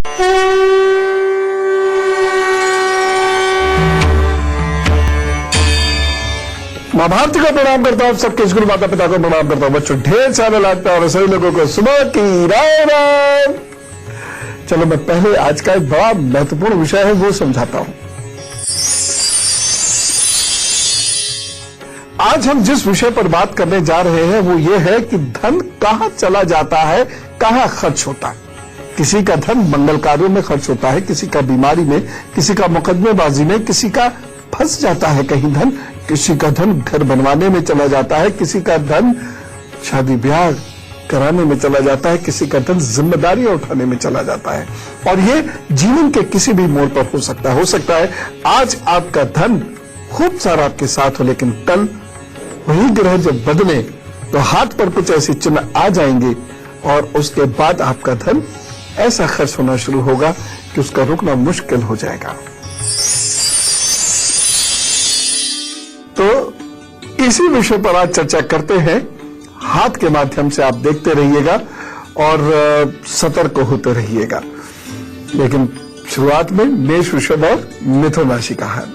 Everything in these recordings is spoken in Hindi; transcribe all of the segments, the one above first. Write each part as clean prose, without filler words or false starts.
मां भारती को प्रणाम करता हूं, सबके गुरु माता पिता को प्रणाम करता हूं। बच्चों ढेर सारा लगता है और सभी लोगों को सुबह की राम राम। चलो मैं पहले आज का एक बड़ा महत्वपूर्ण विषय है वो समझाता हूं। आज हम जिस विषय पर बात करने जा रहे हैं वो ये है कि धन कहां चला जाता है, कहां खर्च होता है। किसी का धन मंगल कार्यों में खर्च होता है, किसी का बीमारी में, किसी का मुकदमेबाजी में, किसी का फंस जाता है कहीं धन, किसी का धन घर बनवाने में चला जाता है, किसी का धन शादी ब्याह कराने में चला जाता है, किसी का धन जिम्मेदारियां उठाने में चला जाता है। और ये जीवन के किसी भी मोड़ पर हो सकता है आज आपका धन खूब सारा आपके साथ हो, लेकिन कल वही ग्रह जब बदले तो हाथ पर कुछ ऐसे चिन्ह आ जाएंगे और उसके बाद आपका धन ऐसा खर्च होना शुरू होगा कि उसका रुकना मुश्किल हो जाएगा। तो इसी विषय पर आज चर्चा करते हैं। हाथ के माध्यम से आप देखते रहिएगा और सतर्क होते रहिएगा। लेकिन शुरुआत में मेष, वृषभ और मिथुन राशि का हाल।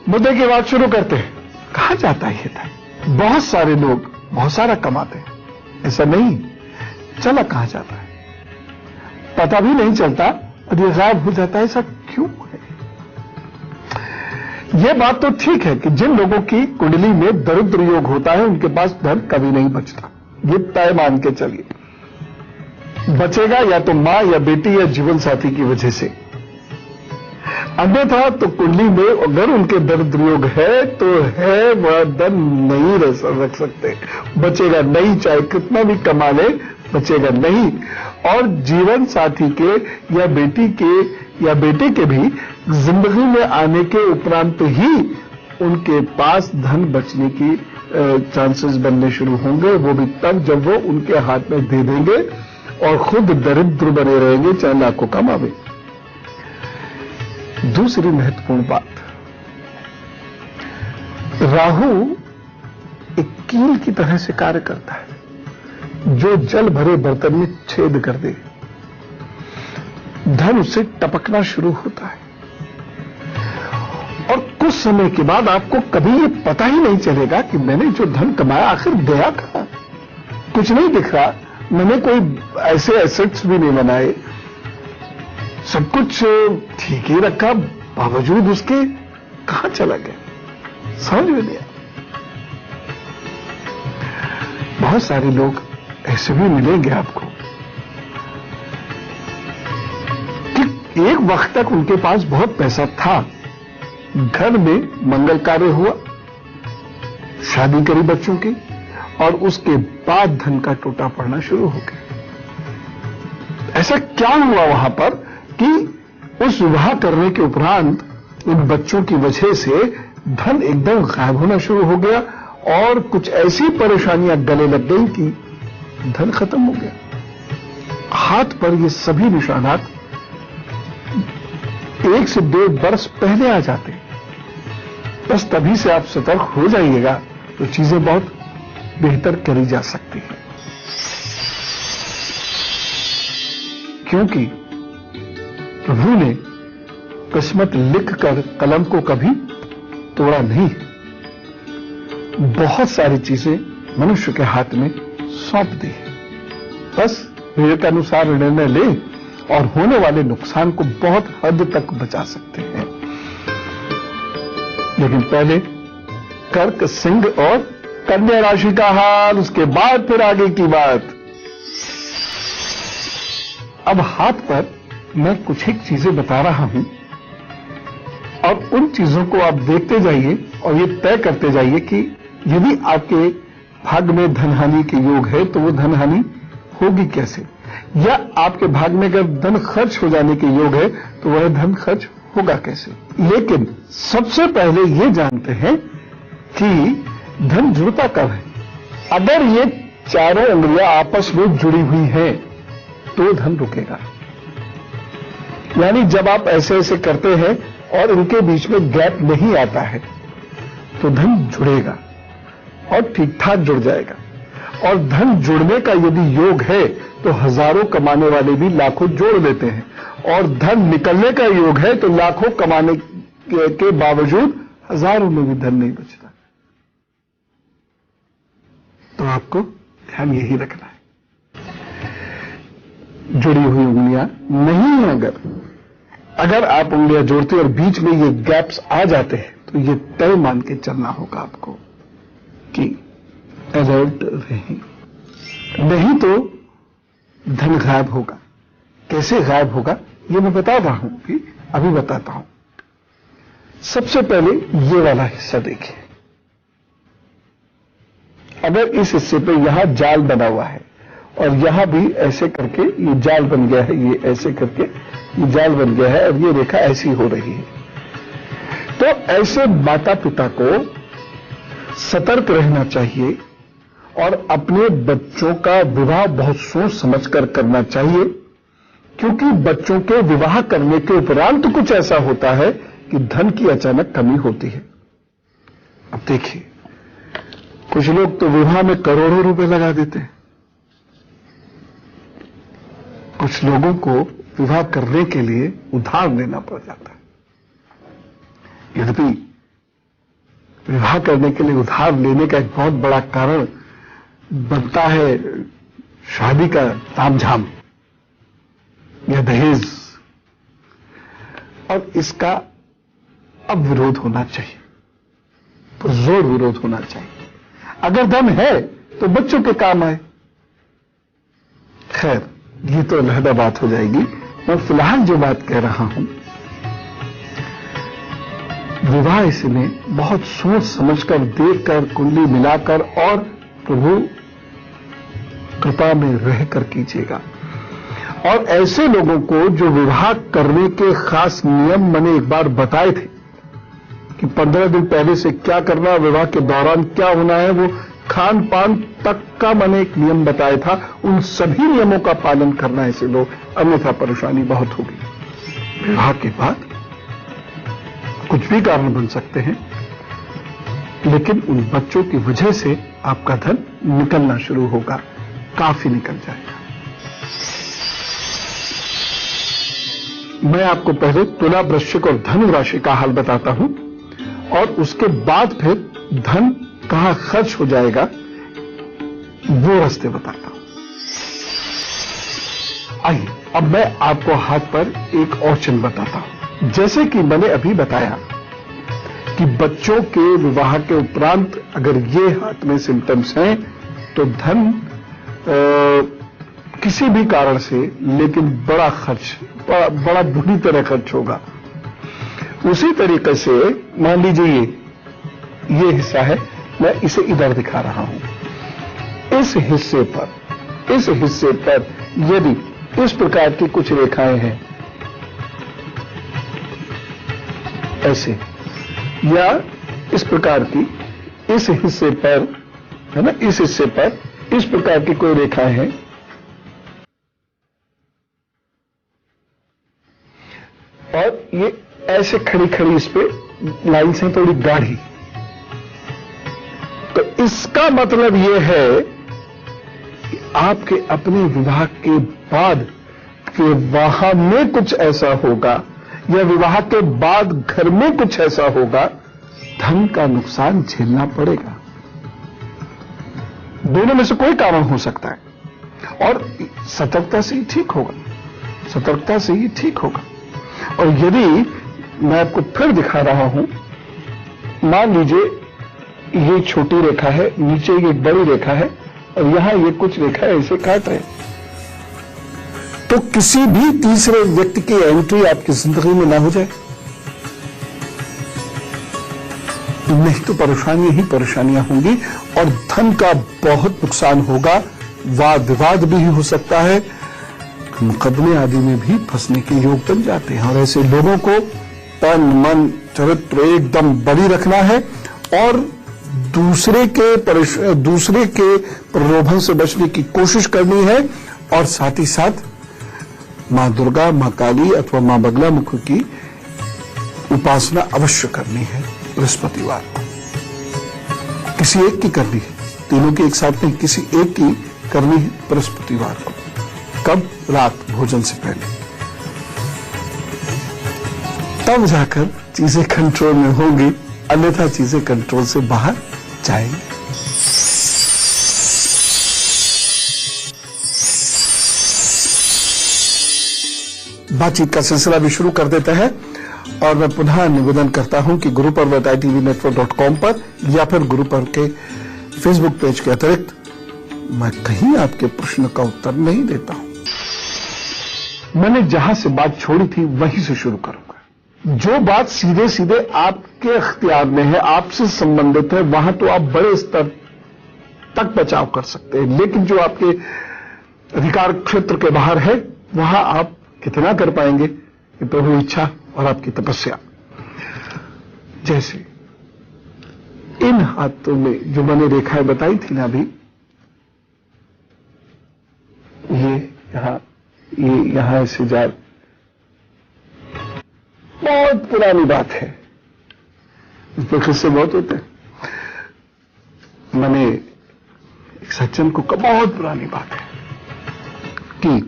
मुद्दे की बात शुरू करते हैं। कहां जाता है ये धन? बहुत सारे लोग बहुत सारा कमाते हैं, ऐसा नहीं, चला कहां जाता है पता भी नहीं चलता और ये गायब हो जाता है। ऐसा क्यों है? ये बात तो ठीक है कि जिन लोगों की कुंडली में दरिद्र योग होता है उनके पास धन कभी नहीं बचता, ये तय मान के चलिए। बचेगा या तो मां या बेटी या जीवन साथी की वजह से, अन्यथा तो कुंडली में अगर उनके दरिद्र योग है तो है, वह धन नहीं रख सकते, बचेगा नहीं, चाहे कितना भी कमा ले बचेगा नहीं। और जीवन साथी के या बेटी के या बेटे के भी जिंदगी में आने के उपरांत ही उनके पास धन बचने की चांसेस बनने शुरू होंगे, वो भी तब जब वो उनके हाथ में दे देंगे और खुद दरिद्र बने रहेंगे, चाहे लाखों कमावे। दूसरी महत्वपूर्ण बात, राहु एक कील की तरह से कार्य करता है जो जल भरे बर्तन में छेद कर दे, धन उससे टपकना शुरू होता है और कुछ समय के बाद आपको कभी ये पता ही नहीं चलेगा कि मैंने जो धन कमाया आखिर गया कहां। कुछ नहीं दिख रहा, मैंने कोई ऐसे एसेट्स भी नहीं बनाए, सब कुछ ठीक ही रखा, बावजूद उसके कहां चला गया समझ में नहीं आया। बहुत सारे लोग ऐसे भी मिलेंगे आपको कि एक वक्त तक उनके पास बहुत पैसा था, घर में मंगल कार्य हुआ, शादी करी बच्चों की, और उसके बाद धन का टूटा पड़ना शुरू हो गया। ऐसा क्या हुआ वहां पर कि उस विवाह करने के उपरांत उन बच्चों की वजह से धन एकदम गायब होना शुरू हो गया और कुछ ऐसी परेशानियां गले लग गई कि धन खत्म हो गया। हाथ पर ये सभी निशानात 1 से 1.5 वर्ष पहले आ जाते हैं। बस तभी से आप सतर्क हो जाइएगा तो चीजें बहुत बेहतर करी जा सकती हैं, क्योंकि प्रभु ने किस्मत लिखकर कलम को कभी तोड़ा नहीं। बहुत सारी चीजें मनुष्य के हाथ में सौंप दी है, बस विवेक अनुसार निर्णय ले और होने वाले नुकसान को बहुत हद तक बचा सकते हैं। लेकिन पहले कर्क, सिंह और कन्या राशि का हाल, उसके बाद फिर आगे की बात। अब हाथ पर मैं कुछ एक चीजें बता रहा हूं और उन चीजों को आप देखते जाइए और ये तय करते जाइए कि यदि आपके भाग्य में धनहानि के योग है तो वो धनहानि होगी कैसे, या आपके भाग्य में अगर धन खर्च हो जाने के योग है तो वह धन खर्च होगा कैसे। लेकिन सबसे पहले ये जानते हैं कि धन जुड़ता कब है। अगर ये चारों उंगलियां आपस में जुड़ी हुई हैं तो धन रुकेगा, यानी जब आप ऐसे ऐसे करते हैं और इनके बीच में गैप नहीं आता है तो धन जुड़ेगा और ठीक ठाक जुड़ जाएगा। और धन जुड़ने का यदि योग है तो हजारों कमाने वाले भी लाखों जोड़ देते हैं, और धन निकलने का योग है तो लाखों कमाने के बावजूद हजारों में भी धन नहीं बचता। तो आपको ध्यान यही रखना है, जुड़ी हुई उंगलियां नहीं है। अगर आप उंगलियां जोड़ते और बीच में ये गैप्स आ जाते हैं तो ये तय मान के चलना होगा आपको कि अलर्ट रहें, नहीं तो धन गायब होगा। कैसे गायब होगा ये मैं बता रहा हूं, अभी बताता हूं। सबसे पहले ये वाला हिस्सा देखिए। अगर इस हिस्से पे यहां जाल बना हुआ है और यहां भी ऐसे करके ये जाल बन गया है, ये ऐसे करके ये जाल बन गया है और ये रेखा ऐसी हो रही है, तो ऐसे माता पिता को सतर्क रहना चाहिए और अपने बच्चों का विवाह बहुत सोच समझकर करना चाहिए, क्योंकि बच्चों के विवाह करने के उपरांत कुछ ऐसा होता है कि धन की अचानक कमी होती है। अब देखिए, कुछ लोग तो विवाह में करोड़ों रुपए लगा देते हैं, कुछ लोगों को विवाह करने के लिए उधार लेना पड़ जाता है। यद्यपि विवाह करने के लिए उधार लेने का एक बहुत बड़ा कारण बनता है शादी का तामझाम या दहेज, और इसका अब विरोध होना चाहिए, पुरजोर विरोध होना चाहिए। अगर धन है तो बच्चों के काम आए। खैर, ये तो अलहदा बात हो जाएगी। मैं फिलहाल जो बात कह रहा हूं, विवाह इसमें बहुत सोच समझकर, देखकर, कुंडली मिलाकर और प्रभु कृपा में रहकर कीजिएगा। और ऐसे लोगों को जो विवाह करने के खास नियम मैंने एक बार बताए थे कि 15 दिन पहले से क्या करना, विवाह के दौरान क्या होना है, वो खान पान तक का मैंने एक नियम बताया था, उन सभी नियमों का पालन करना ऐसे लोग, अन्यथा परेशानी बहुत होगी। विवाह के बाद कुछ भी कारण बन सकते हैं, लेकिन उन बच्चों की वजह से आपका धन निकलना शुरू होगा, काफी निकल जाएगा। मैं आपको पहले तुला, वृश्चिक और धनु राशि का हाल बताता हूं और उसके बाद फिर धन कहां खर्च हो जाएगा वो रास्ते बताता हूं। आइए, अब मैं आपको हाथ पर एक और चिन्ह बताता हूं। जैसे कि मैंने अभी बताया कि बच्चों के विवाह के उपरांत अगर ये हाथ में सिम्टम्स हैं तो धन किसी भी कारण से, लेकिन बड़ा खर्च, बड़ा बुरी तरह खर्च होगा। उसी तरीके से मान लीजिए ये हिस्सा है, मैं इसे इधर दिखा रहा हूं। इस हिस्से पर यदि इस प्रकार की कुछ रेखाएं हैं ऐसे, या इस प्रकार की इस हिस्से पर, है ना, इस हिस्से पर इस प्रकार की कोई रेखाएं हैं, और ये ऐसे खड़ी खड़ी इस पे लाइन्स हैं थोड़ी गाढ़ी, तो इसका मतलब यह है कि आपके अपने विवाह के बाद के विवाह में कुछ ऐसा होगा, या विवाह के बाद घर में कुछ ऐसा होगा, धन का नुकसान झेलना पड़ेगा। दोनों में से कोई कारण हो सकता है और सतर्कता से ही ठीक होगा, सतर्कता से ही ठीक होगा। और यदि मैं आपको फिर दिखा रहा हूं, मान लीजिए ये छोटी रेखा है, नीचे ये बड़ी रेखा है और यहां ये कुछ रेखा ऐसे काट रहे, तो किसी भी तीसरे व्यक्ति की एंट्री आपकी जिंदगी में ना हो जाए, नहीं तो परेशानियां ही परेशानियां होंगी और धन का बहुत नुकसान होगा। वाद विवाद भी हो सकता है, मुकदमे आदि में भी फंसने के योग बन जाते हैं। और ऐसे लोगों को तन मन चरित्र एकदम बड़ी रखना है और दूसरे के प्रलोभन से बचने की कोशिश करनी है, और साथ ही साथ मां दुर्गा, मां काली अथवा मां बगला मुख की उपासना अवश्य करनी है बृहस्पतिवार को। किसी एक की करनी है, तीनों की एक साथ नहीं, किसी एक की करनी है बृहस्पतिवार को। कब? रात भोजन से पहले। तब जाकर चीजें कंट्रोल में होंगी, अन्यथा चीजें कंट्रोल से बाहर जाएंगी। बातचीत का सिलसिला भी शुरू कर देते हैं और मैं पुनः निवेदन करता हूं कि guruparv@itvnetwork.com पर या फिर गुरुपर्व के फेसबुक पेज के अतिरिक्त मैं कहीं आपके प्रश्न का उत्तर नहीं देता हूं। मैंने जहां से बात छोड़ी थी वहीं से शुरू करूंगा। जो बात सीधे सीधे आपके इख्तियार में है, आपसे संबंधित है, वहां तो आप बड़े स्तर तक बचाव कर सकते हैं, लेकिन जो आपके अधिकार क्षेत्र के बाहर है वहां आप कितना कर पाएंगे? कि प्रभु इच्छा और आपकी तपस्या। जैसे इन हाथों में जो मैंने रेखाएं बताई थी ना अभी, ये यहां ऐसे जा, बहुत पुरानी बात है, इस पर किस्से बहुत होते हैं। मैंने एक सज्जन को कहा, बहुत पुरानी बात है कि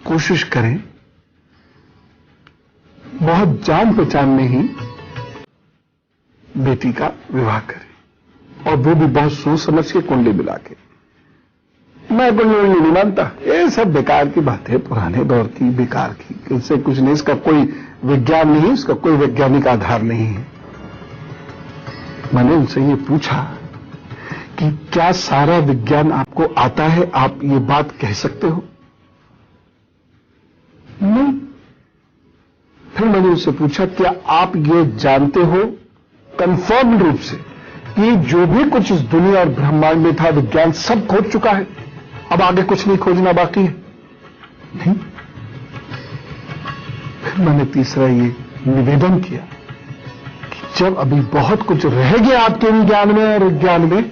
कोशिश करें बहुत जान पहचान में ही बेटी का विवाह करें, और वो भी बहुत सोच समझ के कुंडली मिला के। मैं कुंडली नहीं मानता, ये सब बेकार की बात है, पुराने दौर की, बेकार की, इससे कुछ नहीं, इसका कोई विज्ञान नहीं, इसका कोई वैज्ञानिक आधार नहीं है। मैंने उनसे ये पूछा कि क्या सारा विज्ञान आपको आता है, आप ये बात कह सकते हो? नहीं। फिर मैंने उससे पूछा, क्या आप ये जानते हो कंफर्म रूप से कि जो भी कुछ इस दुनिया और ब्रह्मांड में था, विज्ञान सब खोज चुका है, अब आगे कुछ नहीं खोजना बाकी है? नहीं। फिर मैंने तीसरा ये निवेदन किया कि जब अभी बहुत कुछ रह गया आपके विज्ञान में और विज्ञान में,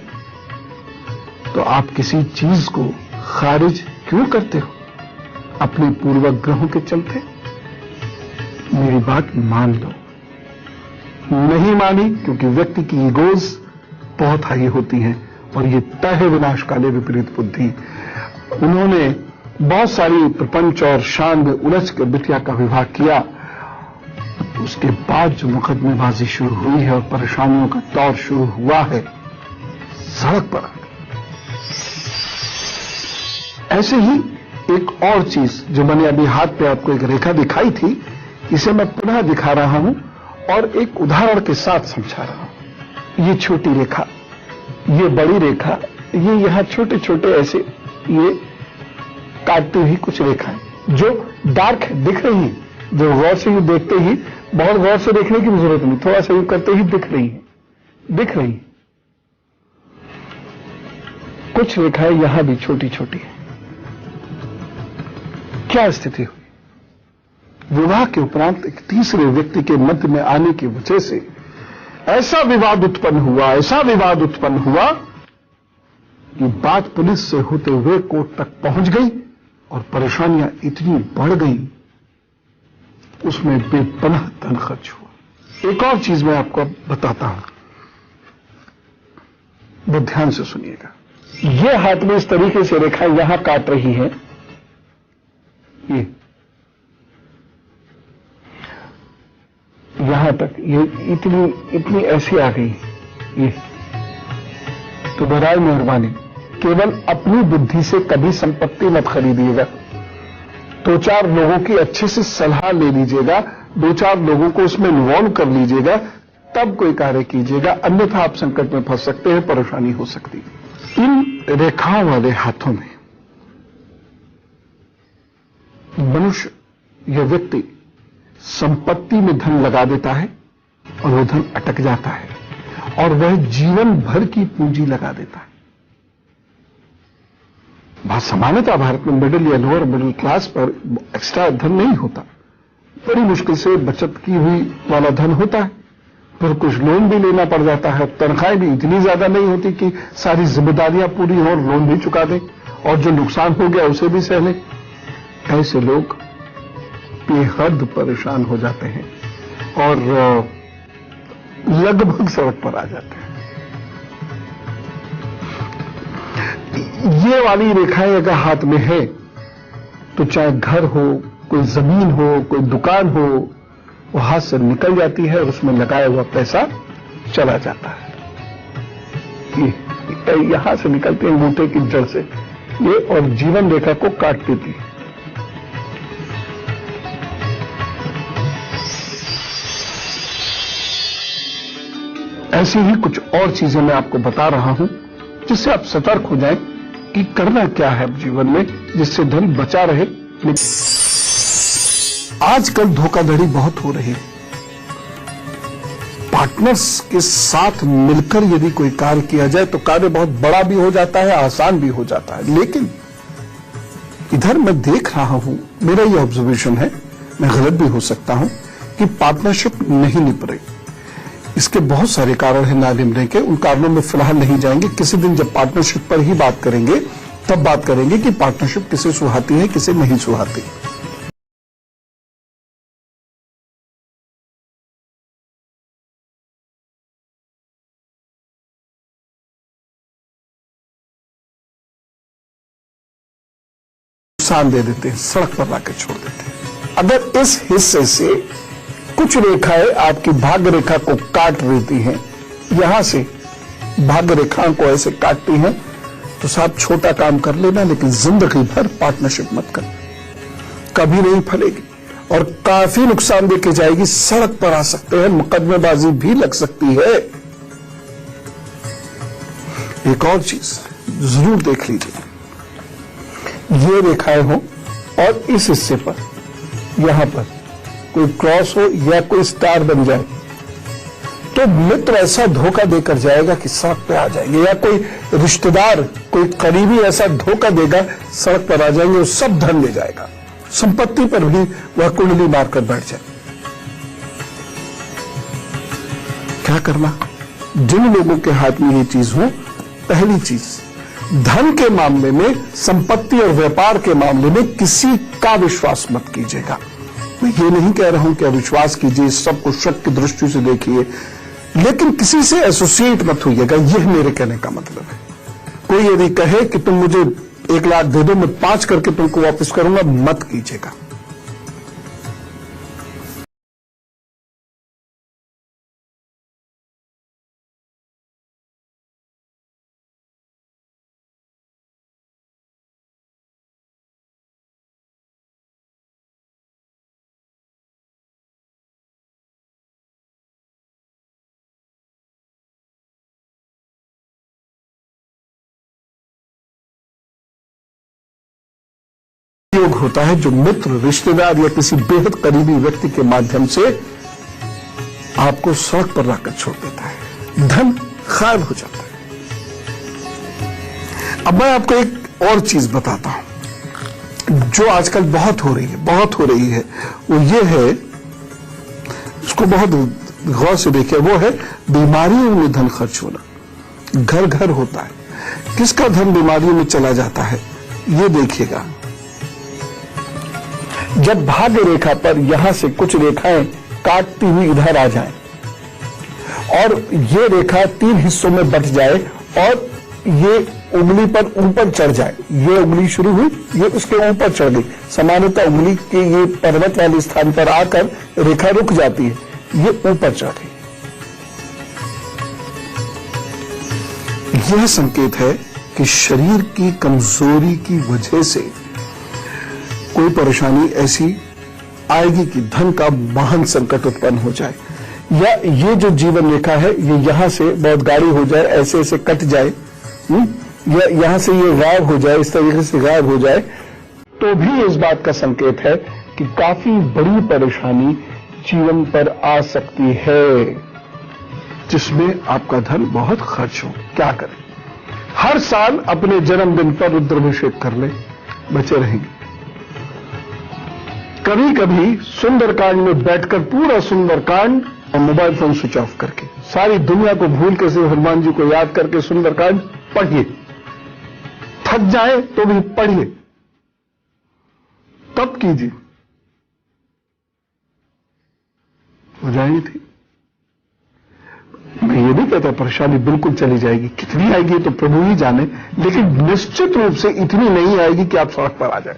तो आप किसी चीज को खारिज क्यों करते हो अपने पूर्वग्रहों के चलते? मेरी बात मान लो। नहीं मानी क्योंकि व्यक्ति की ईगोज बहुत हाई होती हैं और ये तय है विनाशकाले विपरीत बुद्धि। उन्होंने बहुत सारी प्रपंच और शान में उलझ कर बिटिया का विवाह किया, उसके बाद जो मुकदमेबाजी शुरू हुई है और परेशानियों का दौर शुरू हुआ है, सड़क पर ऐसे ही एक और चीज जो मैंने अभी हाथ पे आपको एक रेखा दिखाई थी, इसे मैं पुनः दिखा रहा हूं और एक उदाहरण के साथ समझा रहा हूं। ये छोटी रेखा, ये बड़ी रेखा, ये यहां छोटे छोटे ऐसे ये काटती हुई कुछ रेखाएं जो डार्क दिख रही हैं, जो गौर से ही देखते ही, बहुत गौर से देखने की जरूरत नहीं, थोड़ा सा यूं करते ही दिख रही है। कुछ रेखाएं यहां भी छोटी छोटी है। क्या स्थिति हुई? विवाह के उपरांत एक तीसरे व्यक्ति के मध्य में आने की वजह से ऐसा विवाद उत्पन्न हुआ कि बात पुलिस से होते हुए कोर्ट तक पहुंच गई और परेशानियां इतनी बढ़ गई, उसमें बेपनाह धन खर्च हुआ। एक और चीज मैं आपको बताता हूं, वो ध्यान से सुनिएगा। ये हाथ में इस तरीके से रेखा यहां काट रही है, ये यहां तक, ये इतनी ऐसी आ गई ये। तो बराए मेहरबानी केवल अपनी बुद्धि से कभी संपत्ति मत खरीदिएगा। 2-4 लोगों की अच्छे से सलाह ले लीजिएगा, 2-4 लोगों को उसमें इन्वॉल्व कर लीजिएगा, तब कोई कार्य कीजिएगा, अन्यथा आप संकट में फंस सकते हैं, परेशानी हो सकती है। इन रेखाओं वाले हाथों में मनुष्य या व्यक्ति संपत्ति में धन लगा देता है और वो धन अटक जाता है और वह जीवन भर की पूंजी लगा देता है। बहुत सामान्यतः भारत में मिडिल या लोअर मिडिल क्लास पर एक्स्ट्रा धन नहीं होता, बड़ी मुश्किल से बचत की हुई वाला धन होता है, फिर कुछ लोन भी लेना पड़ जाता है, तनख्वाहें भी इतनी ज्यादा नहीं होती कि सारी जिम्मेदारियां पूरी हो और लोन भी चुका दें और जो नुकसान हो गया उसे भी सह लें। ऐसे लोग बेहद परेशान हो जाते हैं और लगभग सड़क पर आ जाते हैं। ये वाली रेखाएं अगर हाथ में है तो चाहे घर हो, कोई जमीन हो, कोई दुकान हो, वो हाथ से निकल जाती है और उसमें लगाया हुआ पैसा चला जाता है। यहां से निकलती है अंगूठे की जड़ से ये और जीवन रेखा को काट देती है। ऐसी ही कुछ और चीजें मैं आपको बता रहा हूं जिससे आप सतर्क हो जाएं कि करना क्या है जीवन में जिससे धन बचा रहे। आजकल धोखाधड़ी बहुत हो रही है। पार्टनर्स के साथ मिलकर यदि कोई कार्य किया जाए तो कार्य बहुत बड़ा भी हो जाता है, आसान भी हो जाता है। लेकिन इधर मैं देख रहा हूं, मेरा ये ऑब्जर्वेशन है, मैं गलत भी हो सकता हूं, कि पार्टनरशिप नहीं निभ रही। इसके बहुत सारे कारण हैं ना निभने के, उन कारणों में फिलहाल नहीं जाएंगे। किसी दिन जब पार्टनरशिप पर ही बात करेंगे तब बात करेंगे कि पार्टनरशिप किसे सुहाती है, किसे नहीं सुहाती। नुकसान दे देते हैं, सड़क पर लाकर छोड़ देते हैं। अगर इस हिस्से से कुछ रेखाएं आपकी भाग्य रेखा को काट देती हैं, यहां से भाग्य रेखाओं को ऐसे काटती हैं, तो साहब छोटा काम कर लेना, लेकिन जिंदगी भर पार्टनरशिप मत करना, कभी नहीं फलेगी और काफी नुकसान देके जाएगी। सड़क पर आ सकते हैं, मुकदमेबाजी भी लग सकती है। एक और चीज जरूर देख लीजिए, ये रेखाएं हो और इस हिस्से पर यहां पर कोई क्रॉस हो या कोई स्टार बन जाए तो मित्र ऐसा धोखा देकर जाएगा कि सड़क पे आ जाएंगे, या कोई रिश्तेदार, कोई करीबी ऐसा धोखा देगा, सड़क पर आ जाएंगे और सब धन ले जाएगा। संपत्ति पर भी वह कुंडली मारकर बैठ जाए। क्या करना? जिन लोगों के हाथ में ये चीज हो, पहली चीज, धन के मामले में, संपत्ति और व्यापार के मामले में किसी का विश्वास मत कीजिएगा। मैं ये नहीं कह रहा हूं कि अविश्वास कीजिए, सबको शक की दृष्टि से देखिए, लेकिन किसी से एसोसिएट मत होइएगा। यह मेरे कहने का मतलब है। कोई यदि कहे कि तुम मुझे 1 लाख दे दो, मैं 5 करके तुमको वापस करूंगा, मत कीजिएगा। योग होता है जो मित्र, रिश्तेदार या किसी बेहद करीबी व्यक्ति के माध्यम से आपको सड़क पर लाकर छोड़ देता है, धन गायब हो जाता है। अब मैं आपको एक और चीज बताता हूं जो आजकल बहुत हो रही है, वो ये है, इसको बहुत गौर से देखिए, वो है बीमारियों में धन खर्च होना। घर घर होता है, किसका धन बीमारियों में चला जाता है ये देखिएगा। जब भाग्य रेखा पर यहां से कुछ रेखाएं काटती हुई इधर आ जाएं और ये रेखा 3 हिस्सों में बट जाए और ये उंगली पर ऊपर चढ़ जाए, ये उंगली शुरू हुई, ये उसके ऊपर चढ़ गई, सामान्यतः उंगली के ये पर्वत वाले स्थान पर आकर रेखा रुक जाती है, ये ऊपर चढ़ गई। यह संकेत है कि शरीर की कमजोरी की वजह से कोई परेशानी ऐसी आएगी कि धन का महान संकट उत्पन्न हो जाए, या ये जो जीवन रेखा है ये यहां से बहुत गाढ़ी हो जाए, ऐसे ऐसे कट जाए, या यहां से ये गायब हो जाए, इस तरीके से गायब हो जाए, तो भी इस बात का संकेत है कि काफी बड़ी परेशानी जीवन पर आ सकती है, जिसमें आपका धन बहुत खर्च हो। क्या करें? हर साल अपने जन्मदिन पर रुद्राभिषेक कर ले, बचे रहेंगे। कभी कभी सुंदरकांड में बैठकर पूरा सुंदरकांड और मोबाइल फोन स्विच ऑफ करके सारी दुनिया को भूल के सिर्फ हनुमान जी को याद करके सुंदरकांड पढ़िए। थक जाए तो भी पढ़िए, तब कीजिए, हो जाएगी थी। मैं ये नहीं कहता परेशानी बिल्कुल चली जाएगी, कितनी आएगी तो प्रभु ही जाने, लेकिन निश्चित रूप से इतनी नहीं आएगी कि आप सड़क पर आ जाए।